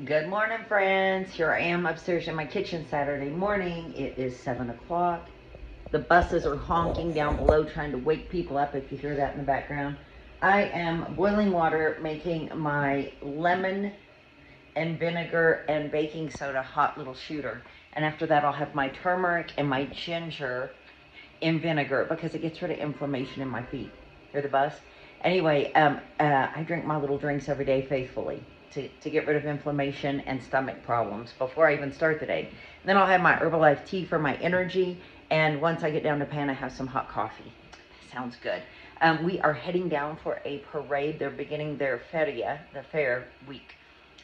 Good morning, friends. Here I am upstairs in my kitchen Saturday morning. It is 7 o'clock. The buses are honking down below trying to wake people up if you hear that in the background. I am boiling water making my lemon and vinegar and baking soda hot little shooter. And after that, I'll have my turmeric and my ginger in vinegar because it gets rid of inflammation in my feet. Hear the bus? Anyway, I drink my little drinks every day faithfully to get rid of inflammation and stomach problems before I even start the day. And then I'll have my Herbalife tea for my energy. And once I get down to Pana, have some hot coffee. Sounds good. We are heading down for a parade. They're beginning their feria, the fair week.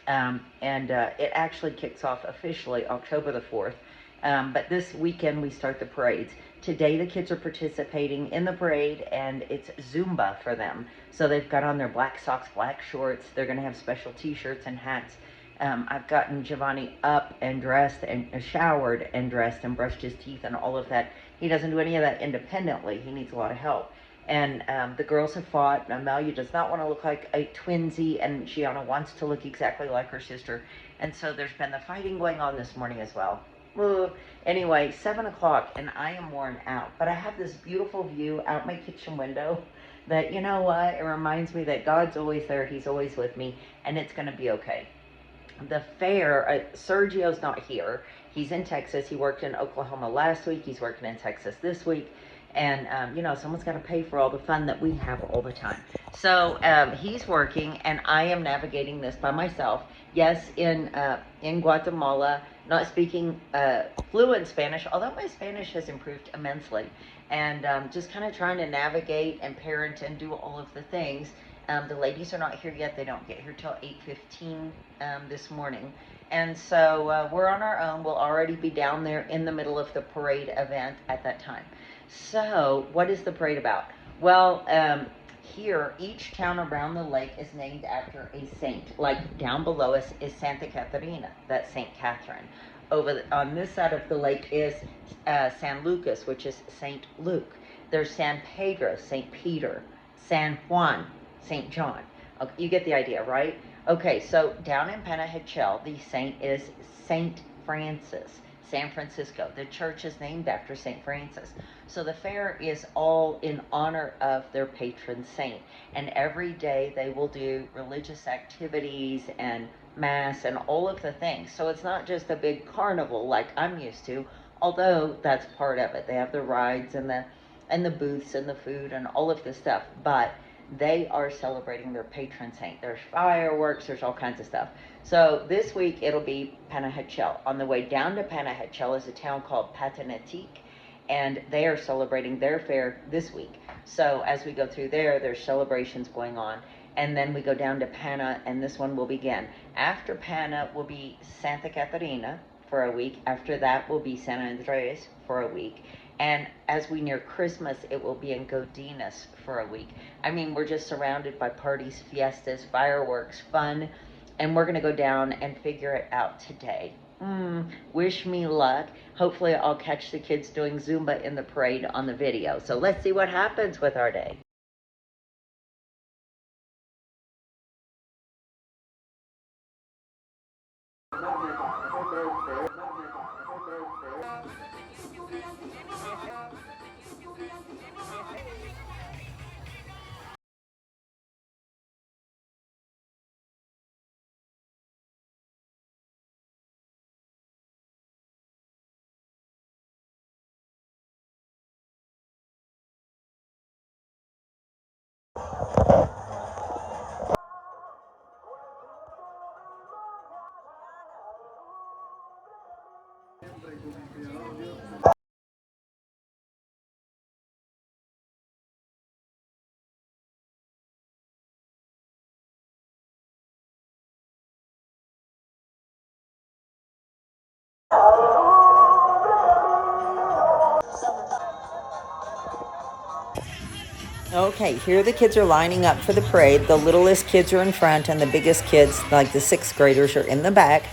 And it actually kicks off officially October the 4th. But this weekend we start the parades. Today the kids are participating in the parade and it's Zumba for them. So they've got on their black socks, black shorts. They're going to have special t-shirts and hats. I've gotten Giovanni up and dressed and showered and dressed and brushed his teeth and all of that. He doesn't do any of that independently. He needs a lot of help. And the girls have fought. Amelia does not want to look like a twinsy, and Gianna wants to look exactly like her sister. And so there's been the fighting going on this morning as well. Anyway, 7 o'clock, and I am worn out. But I have this beautiful view out my kitchen window that, you know what, it reminds me that God's always there. He's always with me, and it's going to be okay. The fair, Sergio's not here. He's in Texas. He worked in Oklahoma last week. He's working in Texas this week. And, someone's got to pay for all the fun that we have all the time. So he's working, and I am navigating this by myself. Yes, in Guatemala, not speaking fluent Spanish, although my Spanish has improved immensely. And just kind of trying to navigate and parent and do all of the things. The ladies are not here yet. They don't get here till 8:15 this morning. And so we're on our own. We'll already be down there in the middle of the parade event at that time. So what is the parade about? Well, here, each town around the lake is named after a saint. Like down below us is Santa Catarina, that's St. Catherine. On this side of the lake is San Lucas, which is St. Luke. There's San Pedro, St. Peter. San Juan, St. John. Okay, you get the idea, right? Okay, so down in Panajachel, the saint is St. Francis. San Francisco. The church is named after St. Francis. So the fair is all in honor of their patron saint. And every day they will do religious activities and mass and all of the things. So it's not just a big carnival like I'm used to, although that's part of it. They have the rides and the booths and the food and all of the stuff. But they are celebrating their patron saint. There's fireworks, there's all kinds of stuff. So this week it'll be Panajachel. On the way down to Panajachel is a town called Patanatic, and they are celebrating their fair this week. So as we go through there, there's celebrations going on. And then we go down to Pana, and this one will begin. After Pana will be Santa Catarina for a week. After that will be San Andres for a week. And as we near Christmas, it will be in Godinez for a week. I mean, we're just surrounded by parties, fiestas, fireworks, fun, and we're going to go down and figure it out today. Wish me luck. Hopefully I'll catch the kids doing Zumba in the parade on the video. So let's see what happens with our day. Okay, here the kids are lining up for the parade. The littlest kids are in front and the biggest kids, like the sixth graders, are in the back.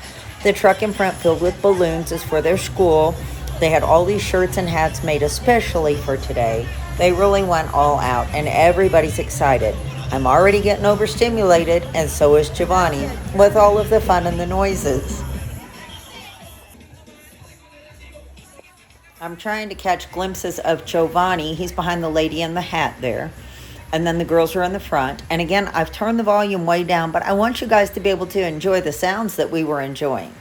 The truck in front filled with balloons is for their school. They had all these shirts and hats made especially for today. They really went all out and everybody's excited. I'm already getting overstimulated, and so is Giovanni, with all of the fun and the noises. I'm trying to catch glimpses of Giovanni. He's behind the lady in the hat there. And then the girls are in the front. And again, I've turned the volume way down, but I want you guys to be able to enjoy the sounds that we were enjoying.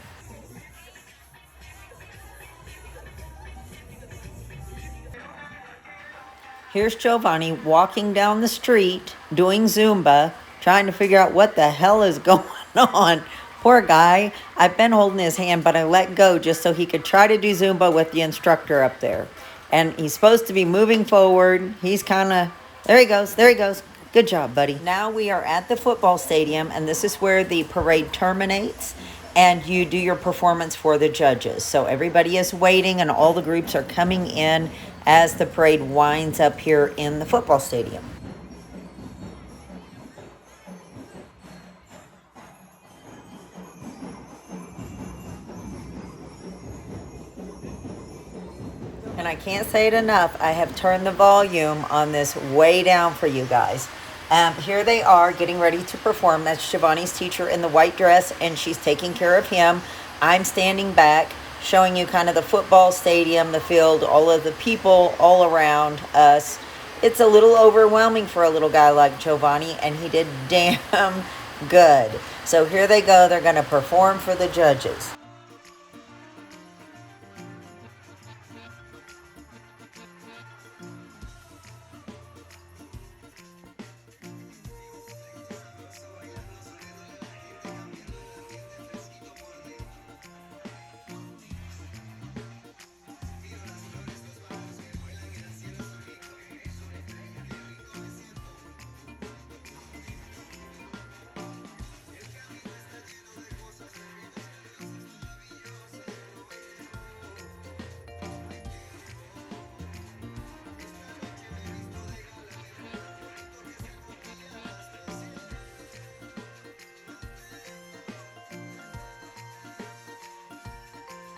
Here's Giovanni walking down the street, doing Zumba, trying to figure out what the hell is going on. Poor guy. I've been holding his hand, but I let go just so he could try to do Zumba with the instructor up there. And he's supposed to be moving forward. He's kind of, there he goes, there he goes. Good job, buddy. Now we are at the football stadium, and this is where the parade terminates, and you do your performance for the judges. So everybody is waiting, and all the groups are coming in as the parade winds up here in the football stadium. And I can't say it enough, I have turned the volume on this way down for you guys. Here they are getting ready to perform. That's Giovanni's teacher in the white dress, and she's taking care of him. I'm standing back, showing you kind of the football stadium, the field, all of the people all around us. It's a little overwhelming for a little guy like Giovanni, and he did damn good. So here they go. They're going to perform for the judges.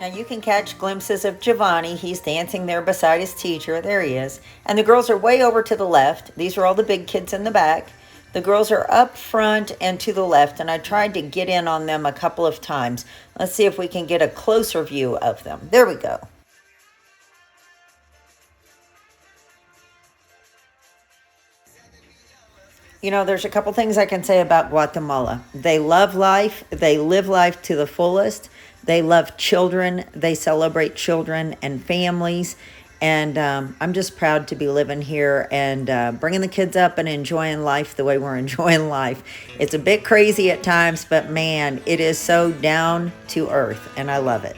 Now you can catch glimpses of Giovanni. He's dancing there beside his teacher. There he is. And the girls are way over to the left. These are all the big kids in the back. The girls are up front and to the left, and I tried to get in on them a couple of times. Let's see if we can get a closer view of them. There we go. You know, there's a couple things I can say about Guatemala. They love life. They live life to the fullest. They love children. They celebrate children and families. And I'm just proud to be living here and bringing the kids up and enjoying life the way we're enjoying life. It's a bit crazy at times, but man, it is so down to earth, and I love it.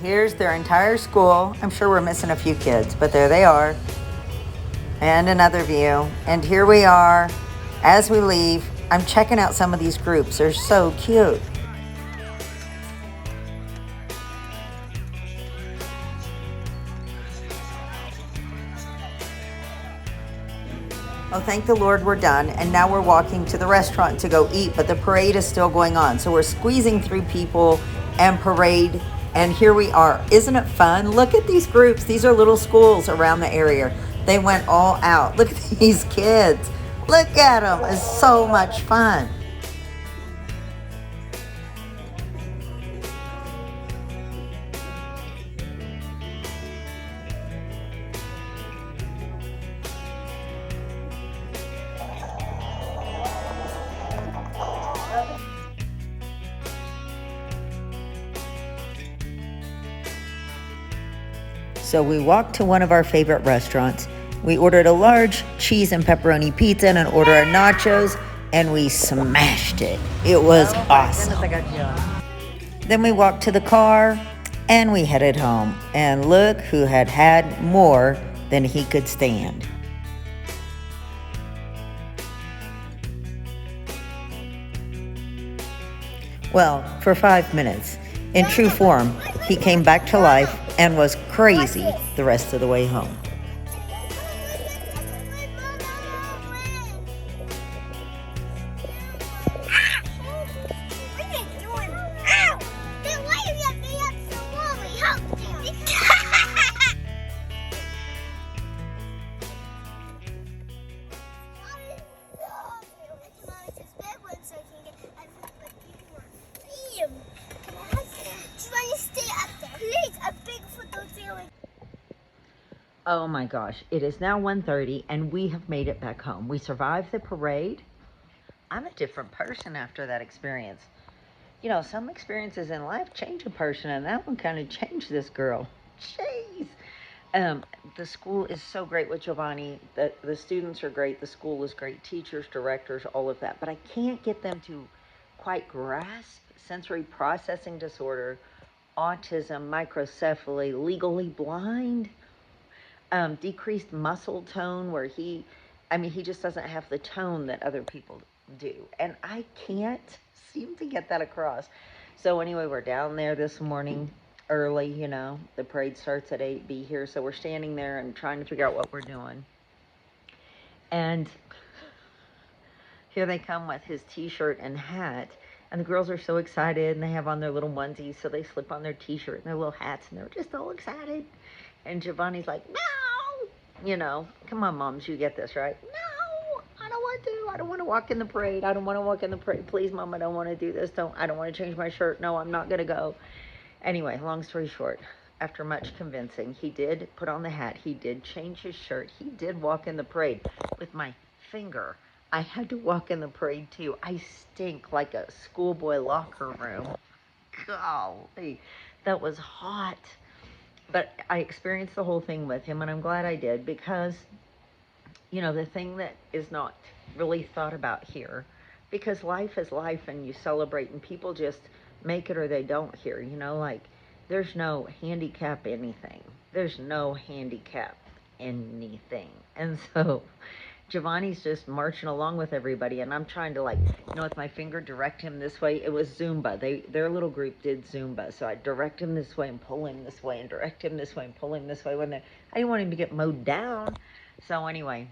Here's their entire school. I'm sure we're missing a few kids, but there they are. And another view. And here we are as we leave. I'm checking out some of these groups. They're so cute. Oh, thank the Lord we're done. And now we're walking to the restaurant to go eat, but the parade is still going on. So we're squeezing through people and parade. And here we are. Isn't it fun? Look at these groups. These are little schools around the area. They went all out. Look at these kids. Look at them. It's so much fun. So we walked to one of our favorite restaurants. We ordered a large cheese and pepperoni pizza and an order of nachos, and we smashed it. It was awesome. Then we walked to the car, and we headed home. And look who had had more than he could stand. Well, for 5 minutes. In true form, he came back to life and was crazy the rest of the way home. Oh my gosh, it is now 1:30 and we have made it back home. We survived the parade. I'm a different person after that experience. You know, some experiences in life change a person, and that one kind of changed this girl. Jeez. Um, the school is so great with Giovanni. The students are great. The school is great. Teachers, directors, all of that. But I can't get them to quite grasp sensory processing disorder, autism, microcephaly, legally blind, decreased muscle tone, where he just doesn't have the tone that other people do. And I can't seem to get that across. So anyway, we're down there this morning early, the parade starts at 8, be here. So we're standing there and trying to figure out what we're doing. And here they come with his t-shirt and hat. And the girls are so excited, and they have on their little onesies, so they slip on their t-shirt and their little hats, and they're just all excited. And Giovanni's like, no! Come on, moms, you get this, right? No, I don't want to. I don't want to walk in the parade. I don't want to walk in the parade. Please, Mom, I don't want to do this. I don't want to change my shirt. No, I'm not going to go. Anyway, long story short, after much convincing, he did put on the hat. He did change his shirt. He did walk in the parade with my finger. I had to walk in the parade too. I stink like a schoolboy locker room. Golly, that was hot. But I experienced the whole thing with him, and I'm glad I did, because, the thing that is not really thought about here, because life is life and you celebrate, and people just make it or they don't here, like there's no handicap anything. There's no handicap anything. And so Giovanni's just marching along with everybody, and I'm trying to, with my finger direct him this way. It was Zumba. Their little group did Zumba, so I direct him this way and pull him this way and direct him this way and pull him this way. I didn't want him to get mowed down. So anyway,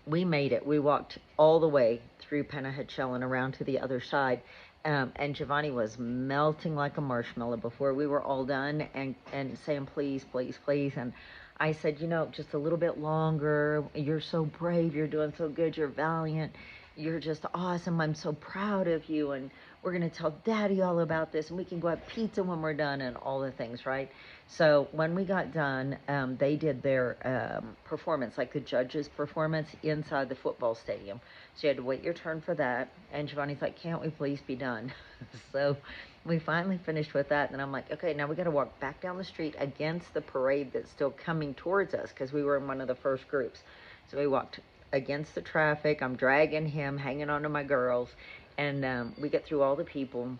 we made it. We walked all the way through Pana Parade and around to the other side. And Giovanni was melting like a marshmallow before we were all done, and saying, please, please, please. And I said, just a little bit longer. You're so brave. You're doing so good. You're valiant. You're just awesome. I'm so proud of you. And we're going to tell Daddy all about this. And we can go have pizza when we're done, and all the things, right? So when we got done, they did their performance, like the judges' performance, inside the football stadium. So you had to wait your turn for that. And Giovanni's like, can't we please be done? So we finally finished with that. And I'm like, okay, now we got to walk back down the street against the parade that's still coming towards us, because we were in one of the first groups. So we walked against the traffic. I'm dragging him, hanging on to my girls. And we get through all the people.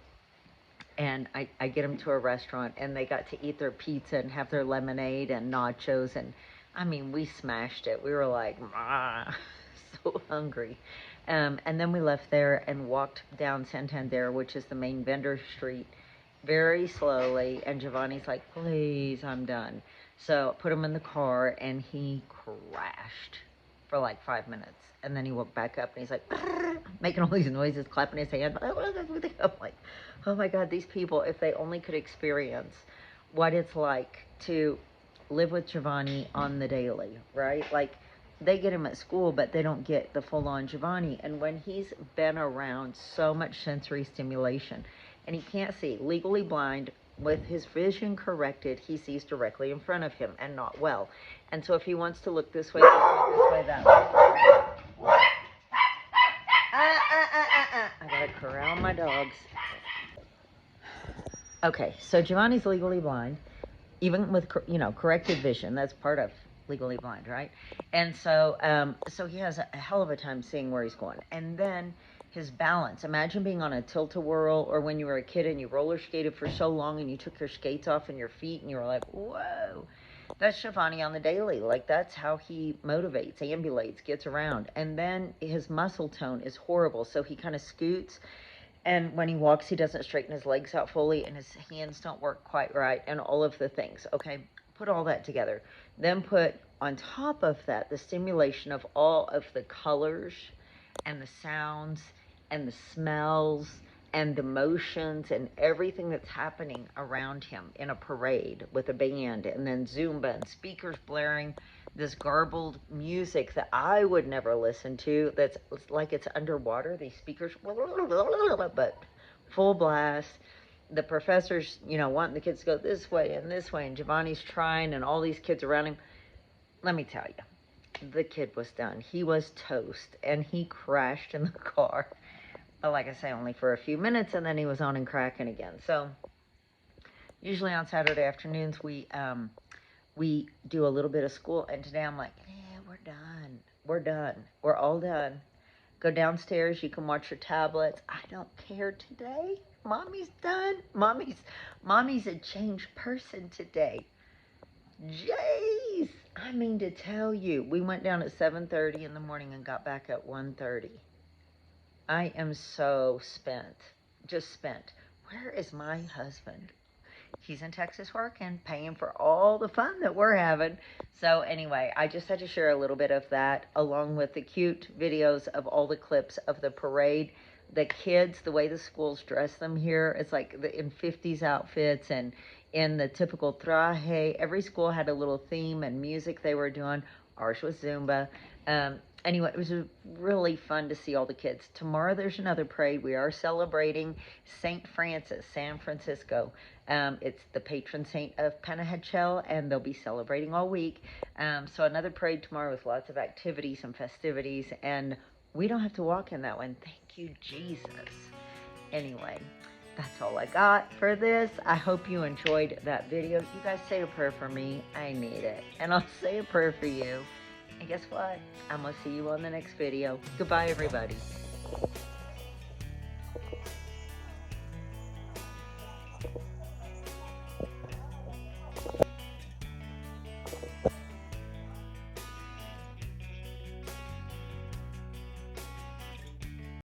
And I get them to a restaurant, and they got to eat their pizza and have their lemonade and nachos. And I mean, we smashed it. We were like, so hungry. And then we left there and walked down Santander, which is the main vendor street, very slowly. And Giovanni's like, please, I'm done. So I put him in the car, and he crashed for like 5 minutes. And then he woke back up, and he's like, making all these noises, clapping his hands. I'm like, oh my God, these people, if they only could experience what it's like to live with Giovanni on the daily, right? Like, they get him at school, but they don't get the full-on Giovanni. And when he's been around so much sensory stimulation, and he can't see, legally blind, with his vision corrected, he sees directly in front of him and not well. And so if he wants to look this way, that way. I gotta corral my dogs. Okay, so Giovanni's legally blind, even with, corrected vision. That's part of legally blind, right? And so, so he has a hell of a time seeing where he's going. And then his balance. Imagine being on a tilt-a-whirl, or when you were a kid and you roller skated for so long and you took your skates off and your feet and you were like, whoa. That's Giovanni on the daily. Like, that's how he motivates, ambulates, gets around. And then his muscle tone is horrible. So he kind of scoots. And when he walks, he doesn't straighten his legs out fully, and his hands don't work quite right, and all of the things. Okay, put all that together. Then put on top of that the stimulation of all of the colors and the sounds and the smells and the motions and everything that's happening around him in a parade with a band, and then Zumba and speakers blaring this garbled music that I would never listen to, that's like it's underwater, these speakers, but full blast. The professors, wanting the kids to go this way, and Giovanni's trying, and all these kids around him. let me tell you, the kid was done. He was toast, and he crashed in the car. Like I say, only for a few minutes, and then he was on and cracking again. So usually on Saturday afternoons, we do a little bit of school, and today I'm like, yeah, we're done. We're done. We're all done. Go downstairs. You can watch your tablets. I don't care today. Mommy's done. Mommy's a changed person today. Jeez. I mean to tell you, we went down at 7:30 in the morning and got back at 1:30. I am so spent. Just spent. Where is my husband? He's in Texas working, paying for all the fun that we're having. So anyway, I just had to share a little bit of that along with the cute videos of all the clips of the parade. The kids, the way the schools dress them here, it's like in 50s outfits and in the typical traje. Every school had a little theme and music they were doing. Ours was Zumba. Anyway, it was really fun to see all the kids. Tomorrow there's another parade. We are celebrating St. Francis, San Francisco. It's the patron saint of Pana, and they'll be celebrating all week. So another parade tomorrow with lots of activities and festivities, and we don't have to walk in that one. Thank you, Jesus. Anyway, that's all I got for this. I hope you enjoyed that video. You guys say a prayer for me. I need it. And I'll say a prayer for you. And guess what? I'm going to see you on the next video. Goodbye, everybody.